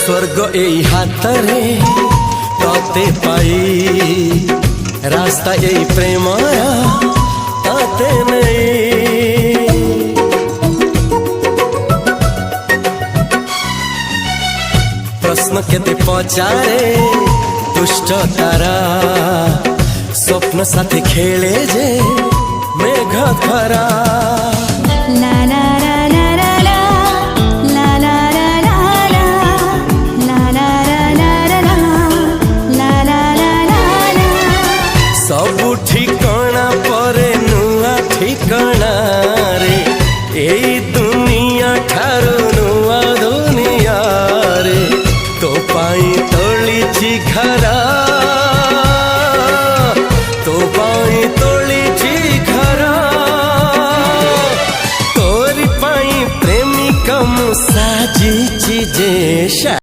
स्वर्ग एई हातरे तते पाई रास्ता एई प्रेमाया ताते नहीं। प्रश्न केते पचारे दुष्ट तारा स्वप्न साथी खेले जे मेघ खरा। ला ला ला ला ला ला ला ला ला ला ला ला ला सब ठिकाना परे नुआ ठिकाना रे एई दुनिया ठारू नुआ दुनिया रे तो पाई तोलिछि घरा तो पाई तोलिछि घरा तोरी पाई प्रेमिका मु साजिछि जे